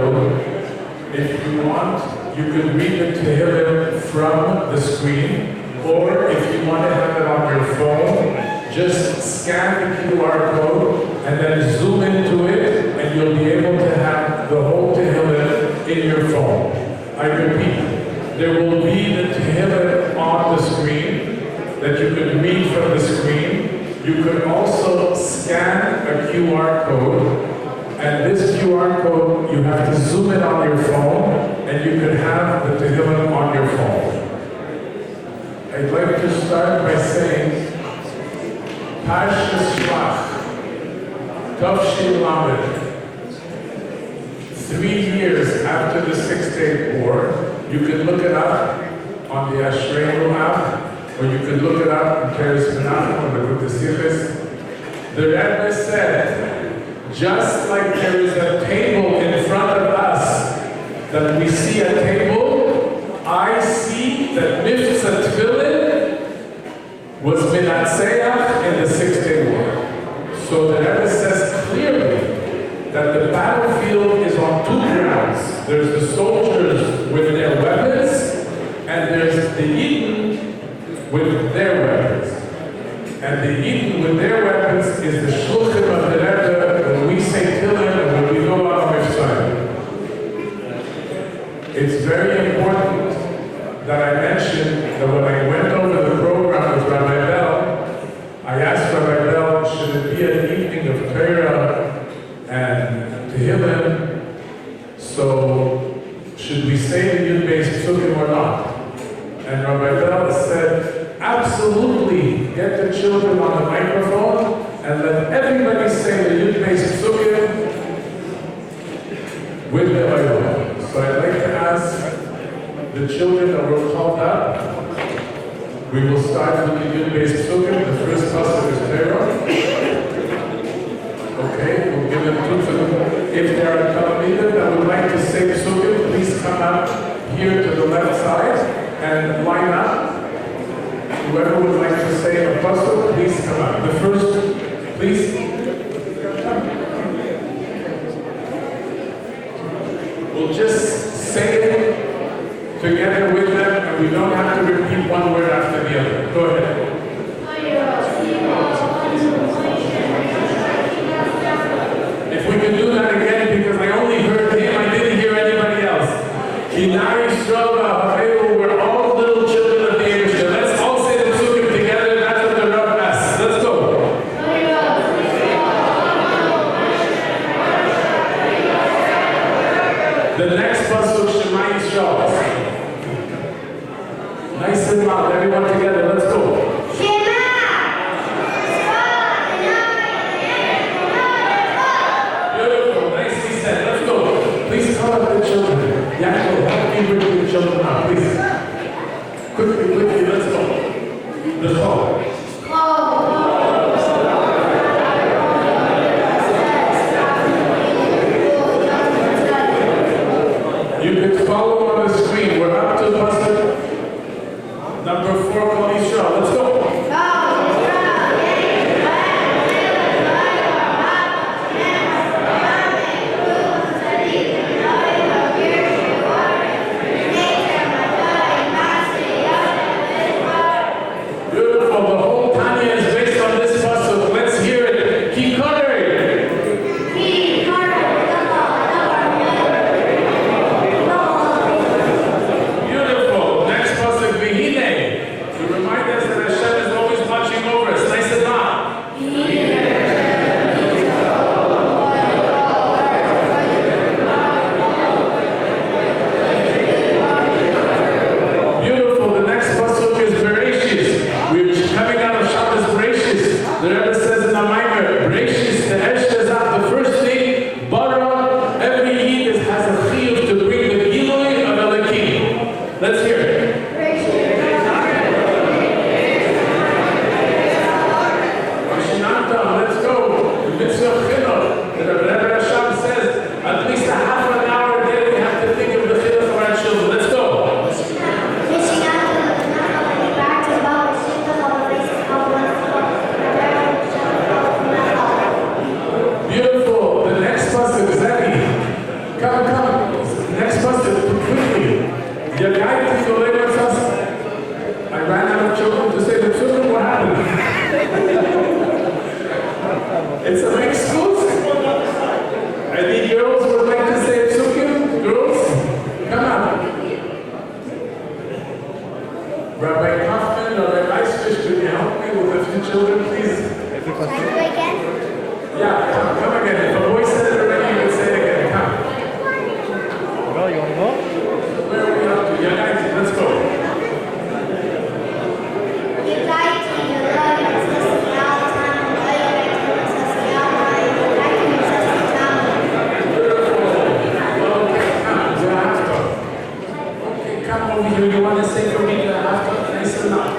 code. If you want, you can read the Tehillim from the screen, or if you want to have it on your phone, just scan the QR code and then zoom into it, and you'll be able to have the whole Tehillim in your phone. I repeat, there will be the Tehillim on the screen that you can read from the screen. You can also scan a QR code, and this QR code, you have to zoom in on your phone, and you can have the Tehillim on your phone. I'd like to start by saying, Parshas Shlach, Tavshin Lamed. 3 years after the Six-Day War, you can look it up on the Ashreinu app, or you can look it up in Teres Menachem or the Gutasichis. The Rebbe said, just like there is a table in front of us, that we see a table, I see that Miftzah Tefillin was Minatseach in the Six-Day War. So the Rebbe says clearly that the battlefield is on two grounds. There's the soldiers with their weapons, and there's the Yidden with their weapons. And the Yidden with their weapons is the Shulchan of the Rebbe when we say Tehillim and when we go on Mitzvah. It's very important that I mention that when I went over the program with Rabbi Bell, I asked Rabbi Bell, should it be an evening of Torah and Tehillim? So, should we say the Yud-based Psukim or not? And Rabbi Bell said, absolutely, get the children on the microphone and let everybody say the Yud-based Psukim with the Oil. So I'd like to ask the children that were called up. We will start with the Yud-based Psukim. The first pasuk is Torah. Okay, we'll give them two Psukim. If there are Talmidim that would like to say Psukim, please come up here to the left side and line up. Whoever would like to say a pasuk, please come up. The first, please. We'll just say it together with them, and we don't have to repeat one word after the other. Go ahead. If we can do that again, because I only heard him, I didn't hear anybody else. We're all little children of the Eibusher. Let's all say the Psukim together. That's what the Rav asks. Let's go. The next pasuk, Shema Yisrael. Nice and loud, everyone together. Let's go. Beautiful, nicely said. Let's go. Please call up the children. Yaakov, help me bring the children up, please. Quickly, let's go. The call. You can follow on the screen. We're up to pasuk number 4, Kol Yisrael. Let's go. Beautiful. The whole Tanya is based on this pasuk. Let's hear it. Ki Kodei. Beautiful. Next pasuk, V'hinei. To remind us that next person, quickly. I ran out of children to say the children, what happened? It's an exclusive. Any girls would like to say psukim? Girls? Come on. Rabbi Kaufman or Rabbi Eisfish, could you help me with a few children, please? Can I do it again? Yeah, come again. If a boy said it already, you can say it again. Come. Well, you want to go? Where are we up to? Yeah, guys, let's go. You want to say for me the after? Nice enough.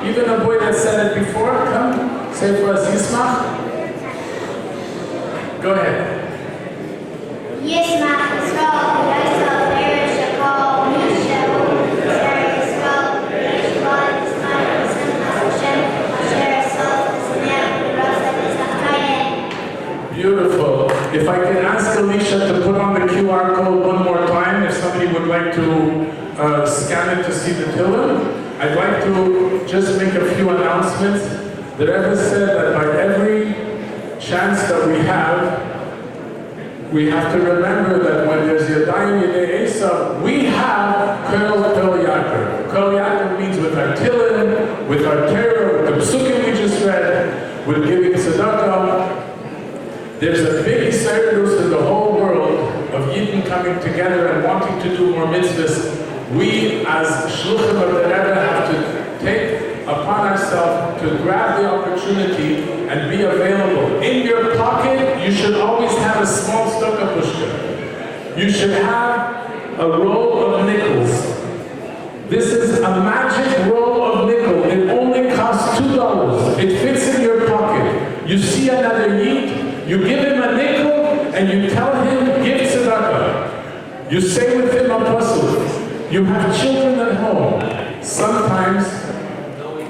Even a boy that said it before, come, say for us, Yismach. Go ahead. Yismach Yisrael, Yisrael, Perish, Shakal, Mishael, Asher Yisrael, Yishmael, Yismael, Yismael, Hashem, Asher Yisrael, Yismael, Yismael, Beautiful. If I can ask Alicia to put on the QR code one more time, if somebody would like to scan it to see the Tehillim. I'd like to just make a few announcements. The Rebbe said that by every chance that we have to remember that when there's Yadayim Yedei Esav, we have Kol Yaakov. Kol Yaakov means with our Tehillim, with our Torah, with the Psukim we just read, with giving tzedakah. There's a big service in the whole world of Yidden coming together and wanting to do more mitzvahs. We, as Shluchim of the Rebbe, have to take upon ourselves to grab the opportunity and be available. In your pocket, you should always have a small stoka pushka. You should have a roll of nickels. This is a magic roll of nickel. It only costs $2. It fits in your pocket. You see another Yid, you give him a nickel, and you tell him, give tzedakah. You say with him a pasuk. You have children at home. Sometimes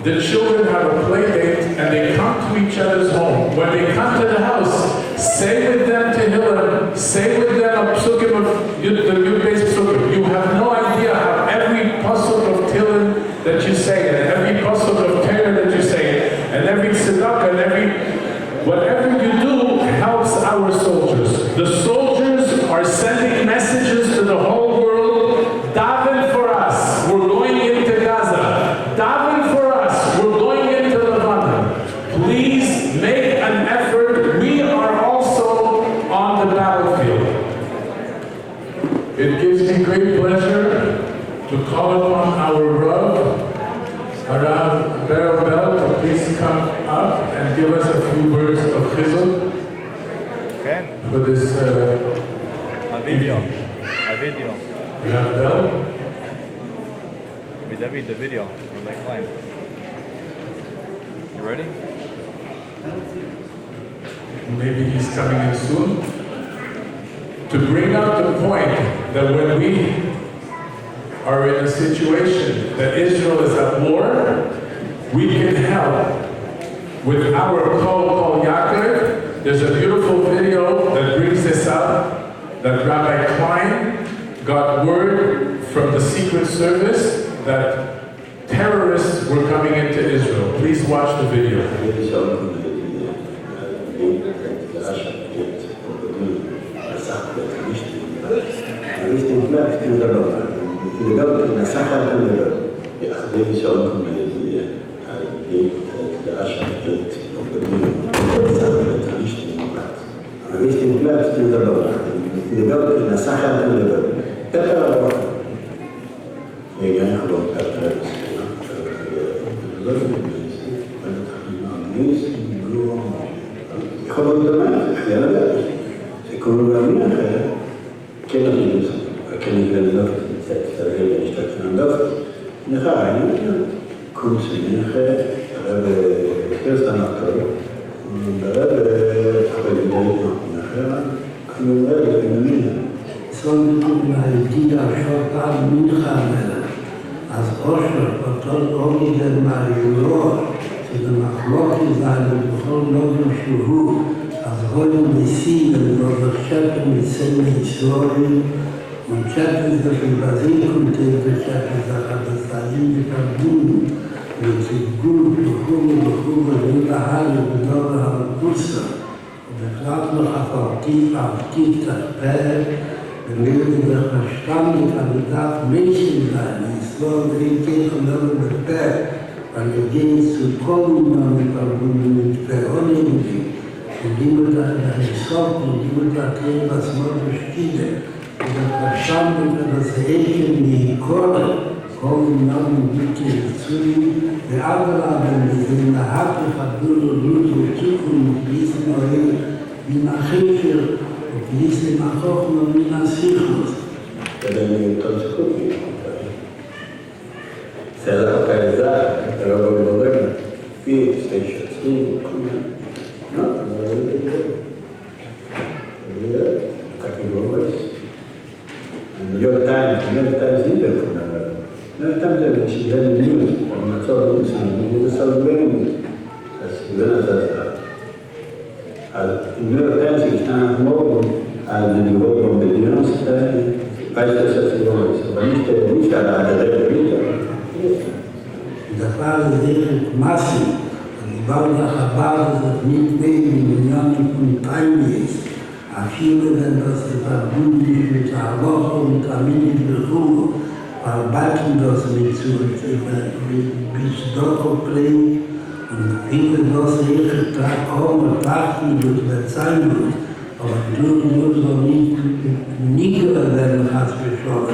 the children have a play date and they come to each other's home. When they come to the house, say with them Tehillim, say with them a psukim of the Yud-Beis psukim. You have no idea how every pasuk of Tehillim that you say, and every pasuk of Torah that you say, and every tzedakah, and whatever you do helps our soldiers. The soldiers are sending messages to the whole world. Daven for us, we're going into Gaza. Daven for us, we're going into Lebanon. Please make an effort. We are also on the battlefield. It gives me great pleasure to call upon our Rav, Bara, to please come up and give us a few words of chizuk for this a video. You have Bell? With David, the video. When they climb. You ready? Maybe he's coming in soon. To bring up the point that when we are in a situation that Israel is at war, we can help with our Kol Yaakov. There's a beautiful video that brings this up, that Rabbi Klein got word from the Secret Service that terrorists were coming into Israel. Please watch the video. Pepper, Italien, kommt zu mir, erst einmal und Sondern die Schottland München, als Oscher, und auch in der Mariolor, zu dem Achloki sein und bevor noch im Schuhu, als heute die Sieben, wo wir schätzen mit 10 Historien und schätzen sich in Basilikum, die schätzen sich an das Salim mit Abun, mit sich gut, bekommen, in der Halle, bedeutet haben Puster. Und es gab noch auf tief das Berg, wenn wir der Verstand Kandidat Menschen sein, es war wie Kirchen mit Berg, weil wir gehen zu kommen mit verbunden mit Verordnungen, und die wird dann eine Sorge, und die wird dann was man bestiege. Und der Verstand das Rechen, die Korre, kommen dann mit zu, die anderen, die sind in der Harte verbunden, und Zukunft, die sind neue, wie nach Hilfe, und die sind nach Hoffnung, wie nach Sicherheit. Se la localizzare, però volevo vedere qui stai scegliendo come no, non volevo vedere perché vuoi New York Times leader New York Times è ci viene news una cosa di non so bene si vede al New York Times sta nuovo al livello di Beyoncé questo è veramente la vita דבר הזה מסי, דיברנו לחב"ד הזאת נתמי מיליון פונטייניס, אפילו בנדוס לברגודי ותהלוכו ותאמיני וכו', והרבקים דוס בצדוקו פלי, ואילו דוס איך תרקום ותחתינות וציינות, aber du so nicht niger werden hast geschaut.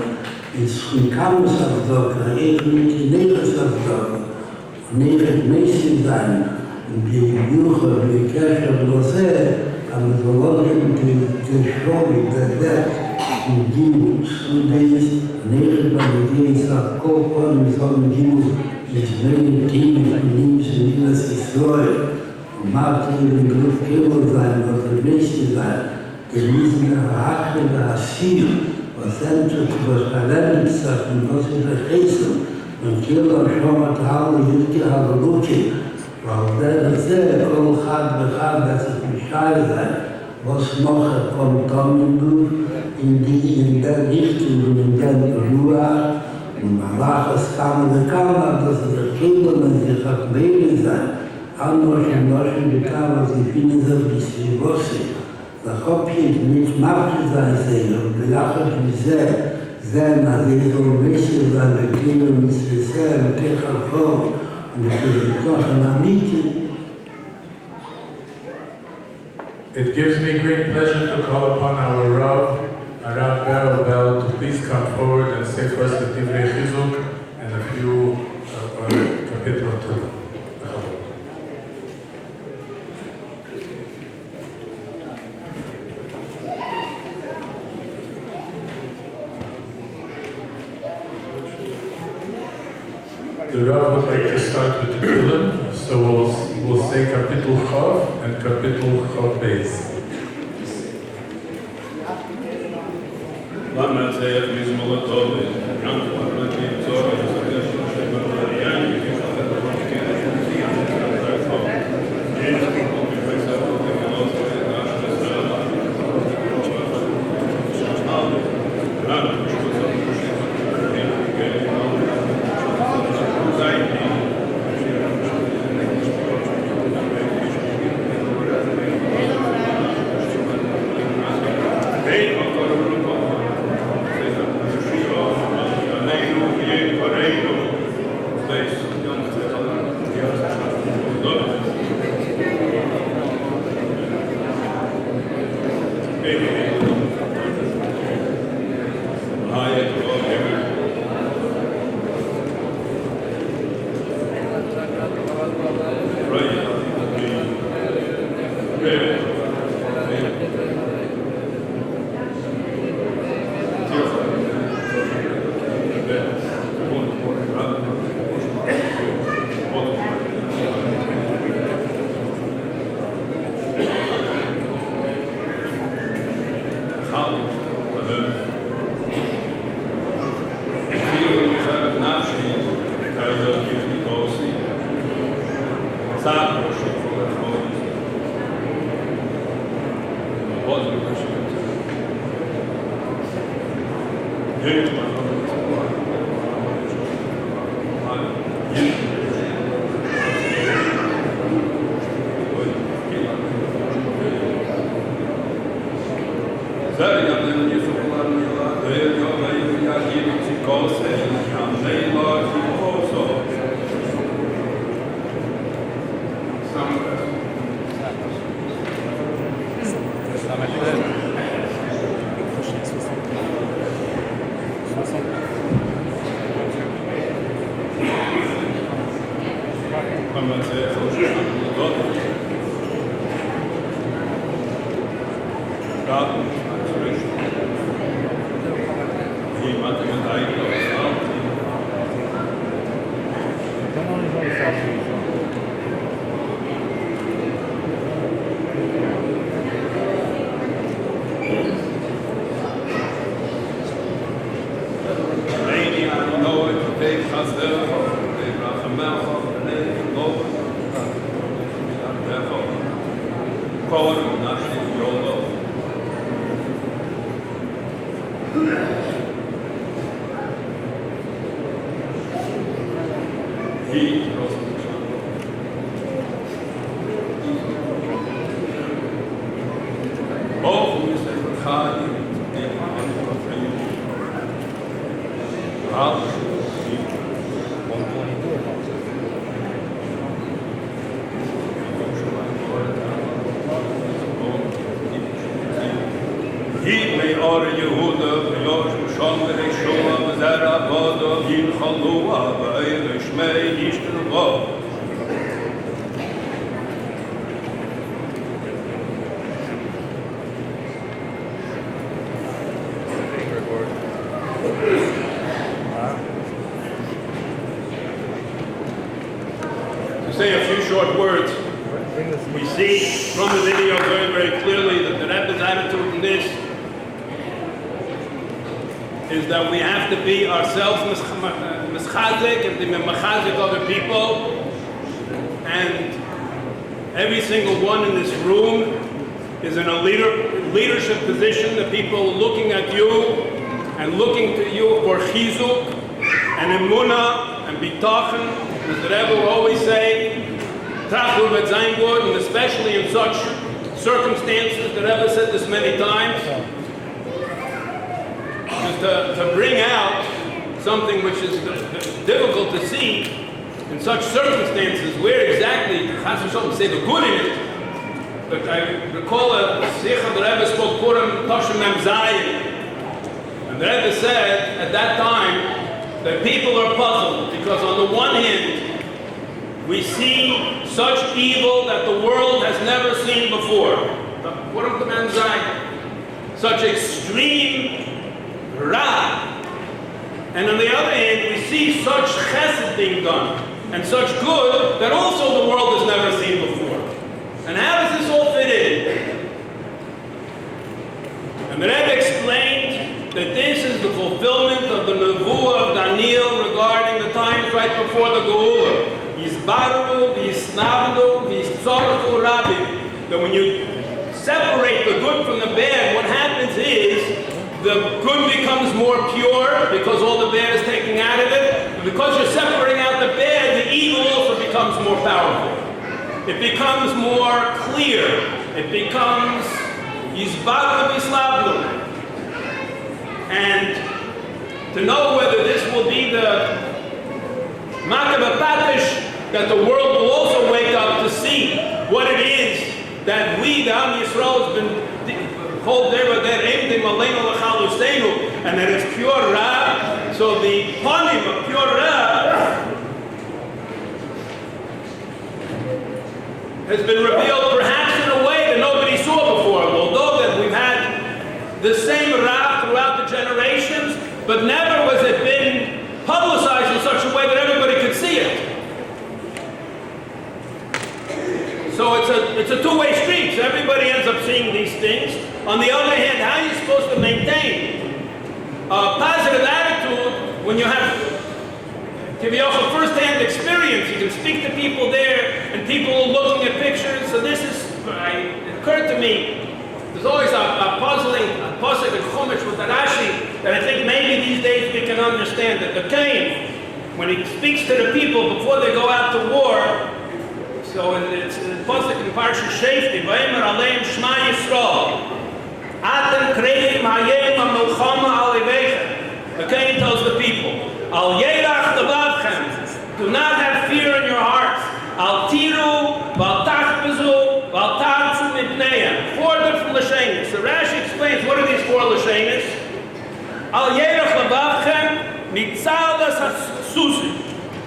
Es kam es auf Docker, nicht die Nächste auf Docker. Und nicht das Nächste sein. Und die Bücher, die Bקשר בנושא, המתולוגים תשרובי, בדק, גימו, סטודנט, נכד בגדיס, כל פעם מזון גימו, לשמי טימים, פנים של מילס ישראל. ומרתי לגרוף קבול sein, was der Nächste sein, genießen der Hache der Asir, was sind zu Verletzungen, was ist der Rätsel, und hier schon mit Halle, Jüdke, Halle, weil der sehr, כל אחד ואחד, das ist Bescheid sein, was noch kommt kommen in der Richtung und in der Ruhe, und Allah es kam und kam, dass der Kinder und sich auch Baby sein, anders und Deutschen bekam, was ich finde, so bis sie wusste. Das Hauptchen nicht macht sein sehen und belachert mich sehr, als ich so wichtig sein, der Kinder und sie sehr, und ich auch vor, und ich will doch in der Mitte. It gives me great pleasure to call upon our Rav Bell, to please come forward and say first the Divrei Chizuk and a few kapitel of Torah. The Rav would like to start with the Kulan, so we'll say Kapitel Chav and Kapitel Chav Beis. למצב מזמולתו גם פרטי צורך Sacro, say a few short words. We see from the video very, very clearly that the Rebbe's attitude in this is that we have to be ourselves mischazik and to mechazik other people, and every single one in this room is in a leadership position. The people looking at you and looking to you for chizuk and emunah and bitachon. As the Rebbe will always say, Trachur v'tzayin, and especially in such circumstances, the Rebbe said this many times, is to bring out something which is difficult to see in such circumstances, where exactly, Chashon say the good in it. But I recall a Sikha the Rebbe spoke Purim Tashim Mem Zayin, and the Rebbe said at that time that people are puzzled because on the one hand we see such evil that the world has never seen before. Purim Mem Zayin, such extreme ra, and on the other hand we see such chesed being done and such good that also the world has never seen before. And how does this all fit in? And the Rebbe explained that this is the fulfillment of the nevuah of Daniel regarding the times right before the Geula. Yizbaru, Yisnavdu, Yistzorchu Rabbi. That when you separate the good from the bad, what happens is the good becomes more pure because all the bad is taken out of it. And because you're separating out the bad, the evil also becomes more powerful. It becomes more clear. It becomes Yizbaru Yislavnu. And to know whether this will be the Makabah Patish, that the world will also wake up to see what it is that we, the Am Yisrael, has been called there, and that it's pure Ra. So the panim of pure Ra has been revealed perhaps in a way that nobody saw before, although that we've had the same Ra throughout the generations, but never was it been publicized in such a way that everybody could see it. So it's a two-way street, so everybody ends up seeing these things. On the other hand, how are you supposed to maintain a positive attitude when you have first-hand experience? You can speak to people there, and people will with the Rashi that I think maybe these days we can understand. That the Cain, when he speaks to the people before they go out to war, so it's in Pasuk in Parsha Shefti, Vaymer Aleim Shema Yisrael, Atem Kreim Hayem HaMilchama Alevechem. The Cain tells the people, Al Yerach Levavchem, do not have fear in your hearts. Al Tiru, Val Tachbezu, Val Tarzu Mipneim. 4 different Lashenis. So Rashi explains what are these 4 Lashenis. Al Yerach Levavchem, Mitzalas HaSusim.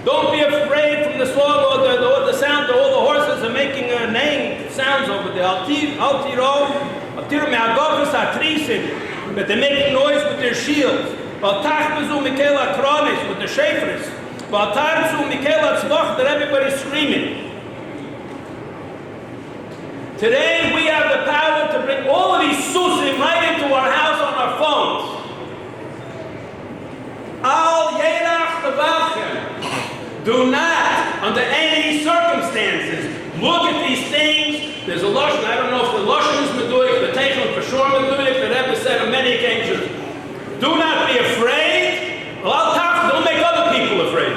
Don't be afraid from the slaughter or the sound that all the horses are making neighing sounds over there. Al Tiru Me'agofis HaTrisim. But they're making noise with their shields. Val Tachbezu Mikel HaKronis, with the shafers. That everybody's screaming. Today we have the power to bring all of these susim right into our house on our phones. Al Yerach Levavchem. Do not, under any circumstances, look at these things. There's a Lashon, I don't know if the Lashon is Meduik, the Teichel for sure Meduik, the Rebbe said on many occasions, do not be afraid. Don't make other people afraid.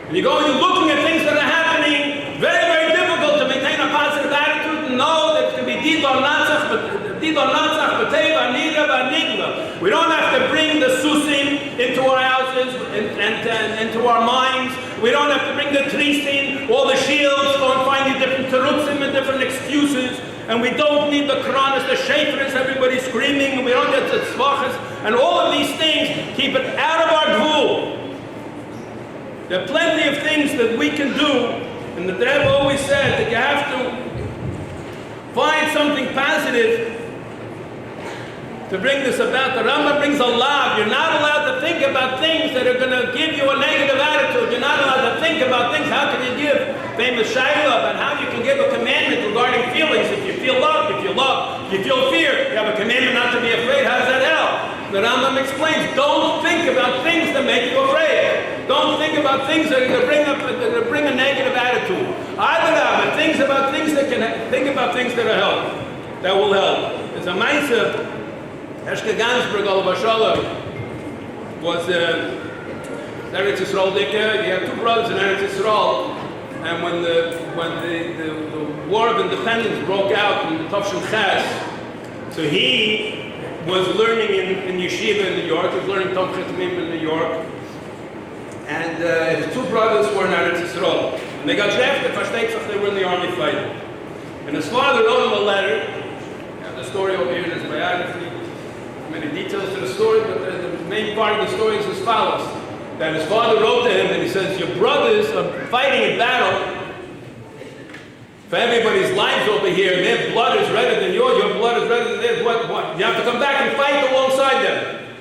And you're looking at things that are happening, very, very difficult to maintain a positive attitude and know that it can be Didon Natzach, B'teva, Nida, B'nigla. We don't have to bring the Susim into our houses and into our minds. We don't have to bring the Trisin, all the shields, go and find the different Terutzim and different excuses. And we don't need the Kronos, the Shafers, everybody screaming, and we don't get the Tzvachas, and all of these things keep it out of our Gvul. There are plenty of things that we can do, and the Rebbe always said that you have to find something positive to bring this about. The Rambam brings a lav. You're not allowed to think about things that are going to give you a negative attitude. You're not allowed to think about things. How can you give famous shaila about how you can give a commandment regarding feelings? If you feel love, if you feel fear, you have a commandment not to be afraid. How does that help? The Rambam explains, don't think about things that make you afraid. Don't think about things that are going to bring a negative attitude. Either think about things that are help, that will help. There's a Maisa, Eshke Gansberg al-Bashala was Eretz Yisrael Dikah. He had 2 brothers in Eretz Yisrael, and when the War of Independence broke out in Tafshin Ches, so he was learning in yeshiva in New York. He was learning Tom Chetamim in New York, and his 2 brothers were in Eretz Yisrael. And they got drafted. They were in the army fighting, and his father wrote him a letter. I have the story over here in his biography. Many details to the story, but the main part of the story is as follows. That his father wrote to him and he says, your brothers are fighting a battle for everybody's lives over here. Their blood is redder than yours. Your blood is redder than theirs. What? You have to come back and fight alongside them.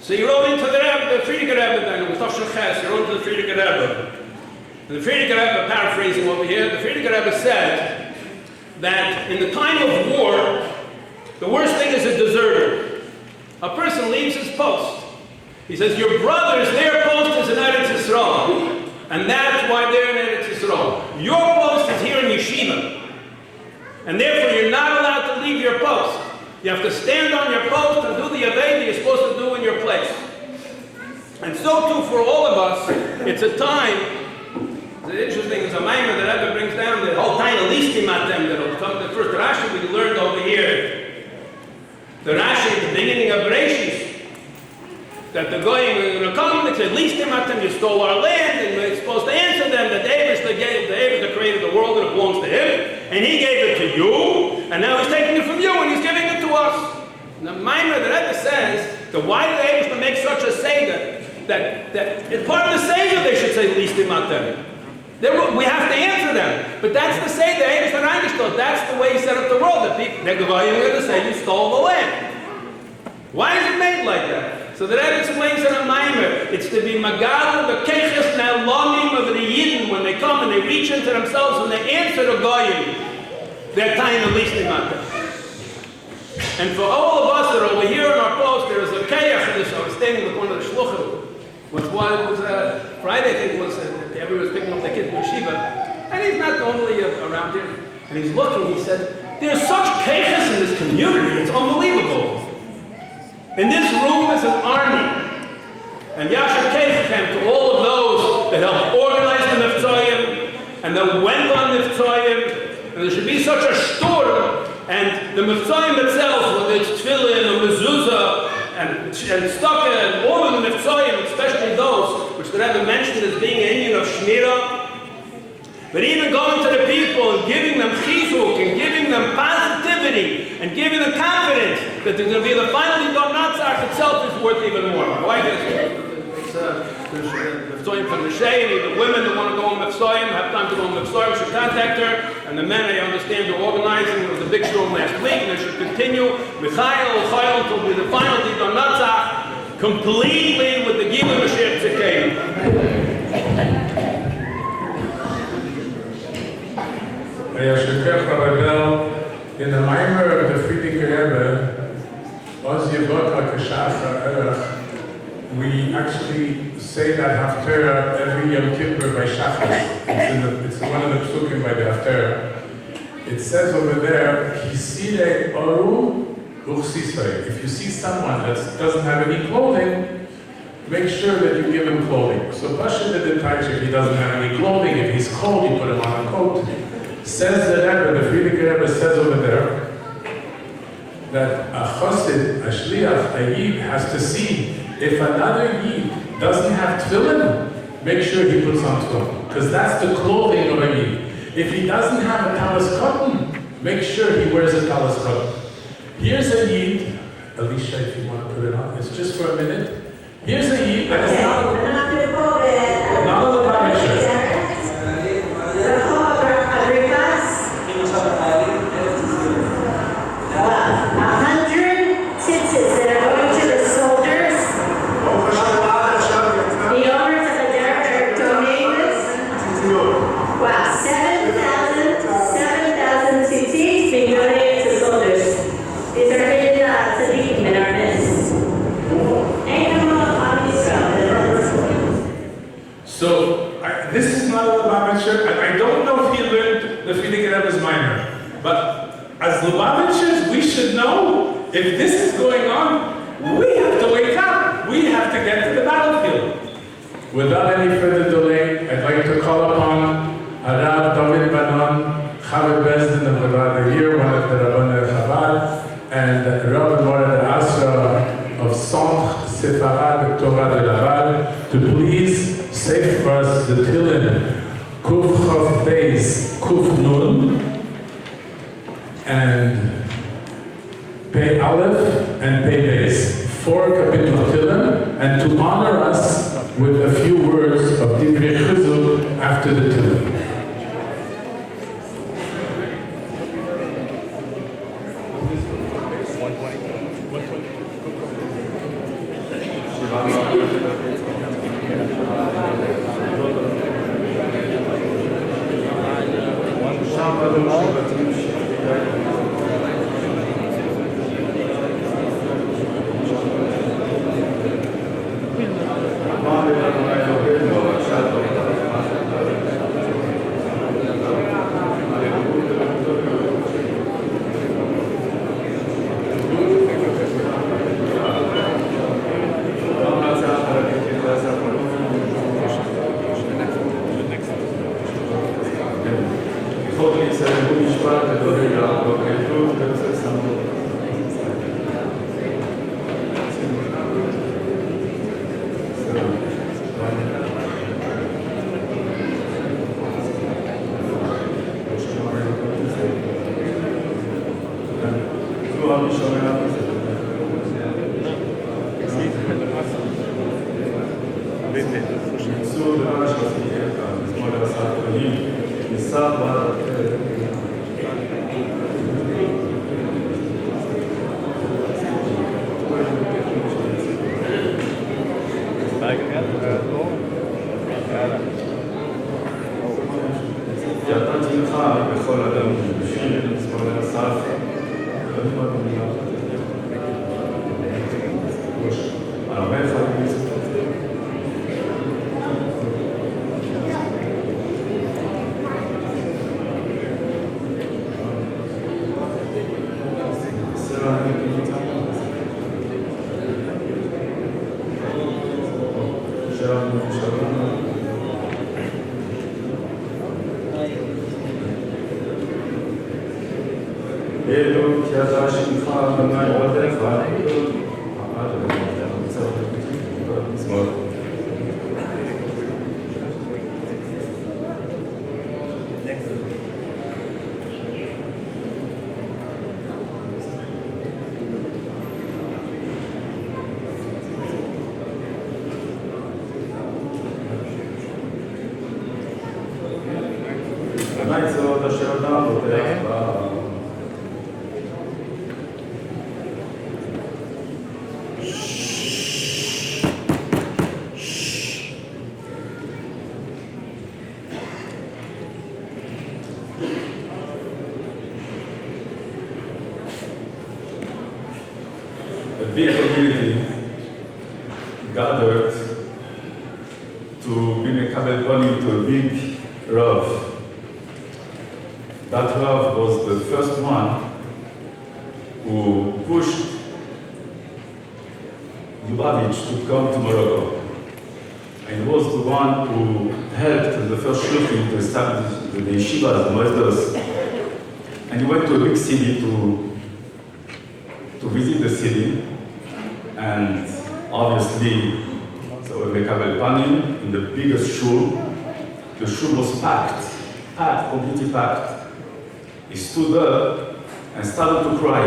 So he wrote into the Friedrich Rebbe, it was Tafshin Ches, he wrote to the Friedrich Rebbe. And the Friedrich Rebbe, paraphrasing over here, the Friedrich Rebbe said that in the time of war, the worst thing is a deserter. A person leaves his post. He says, your brothers, their post is in Eretz Yisrael. And that's why they're in Eretz Yisrael. Your post is here in Yeshiva. And therefore, you're not allowed to leave your post. You have to stand on your post and do the Aveda you're supposed to do in your place. And so too for all of us, it's a time. The interesting is a Maimer that Rebbe brings down the whole time of Listimatem that'll come. The first Rashi we learned over here. The Rashi at the beginning of Bereshis, that the Goyim were going to come, they said, Listimatem, you stole our land, and we're supposed to answer them that the Eivus created the world and it belongs to him, and he gave it to you, and now he's taking it from you and he's giving it to us. And the Maimer, the Rebbe says, that why did the Eivus make such a seder? That it's part of the seder they should say Listimatem. We have to answer them. But that's the say the Eivus Arangishtot. That's the way he set up the world. That people, they're going to say you stole the land. Why is it made like that? So the Rebbe explains in a Maimer, it's to be Magal, the Keches Na'lomim of the Yidden, when they come and they reach into themselves and they answer the Goyim, their time at least they matter. And for all of us that are over here in our post, there is a Kayach. I was standing with one of the Shluchim. It was Friday, I think it was, everyone was picking up the kids in yeshiva, and he's not only around here, and he's looking, he said, There's such keiches in this community, it's unbelievable. In this room is an army. And Yasher Keichem to all of those that helped organize the Mitzvayim and that went on Mitzvayim. And there should be such a shtur. And the Mitzvayim itself, whether it's tefillin or mezuzah and tzedakah and all of the Mitzvayim, especially those which the Rebbe mentioned as being an Indian of Shmirah. But even going to the people and giving them chizuk and giving them positivity and giving them confidence that there's going to be the final Yom Natzach itself is worth even more. Why is it? It's from the Shei, the women that want to go on Mitzvayim have time to go on Mitzvayim, should contact her, and the men, I understand, are organizing. There was a big show last week, and they should continue. Michael will be the final Yom Natzach completely with the Gilui Mashiach Tzidkenu. In the Maimer of the Friedrich Rebbe, we actually say that Haftarah every Yom Kippur by Shachar. It's one of the psukim by the Haftarah. It says over there, Kisire Oru Uchsisai. If you see someone that doesn't have any clothing, make sure that you give him clothing. So Pasha did the Taich, if he doesn't have any clothing, if he's cold, you put him on a coat. Says the Rebbe, the Friedrich Rebbe says over there, that a chassid, a shliach, a yid has to see if another yid doesn't have tefillin, make sure he puts on tefillin, because that's the clothing of a yid. If he doesn't have a talis cotton, make sure he wears a talis cotton. Here's a yid, Alicia, if you want to put it on, it's just for a minute. Here's a yid, and it's not a Bamisher. 100 tzitzis that are going to the soldiers. The owners of the derek are donating this. Wow, 7,000 tzitzis being donated to soldiers. These are hidden tzaddikim in our midst. So, this is not a Lubavitcher, and I don't know if he learned the Friedrich Rebbe's minor, but as Lubavitchers, we should know if this is going on, we have to wake up. We have to get to the battlefield. Without any further delay, I'd like to call upon Harav David Banon, Chabad Bezdin of the year, one of the Rabbanei Chabad, and Rav Morad Asra of Centre Sefarad Torah de Laval, to please say for us the Tillin, Kuf Chof Beis, Kuf Nun, and Pei Aleph and Pei Beis, 4 kapitel Tillin, and to honor us with a few words of Divrei Chizuk after the Tillin. אלוקי אתה שמך אדוני עבדיך מזמור המצוות אשר לאבותיך A big community gathered to be mekabel panim to a big Rav. That Rav was the first one who pushed Lubavitch to come to Morocco. And he was the one who helped the first shluchim to establish the yeshivas, the moedos. And he went to a big city to visit the city. And obviously, so we mekabel panim in the biggest shul. The shul was packed, completely packed. He stood up and started to cry.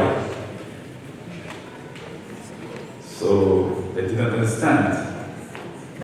So they didn't understand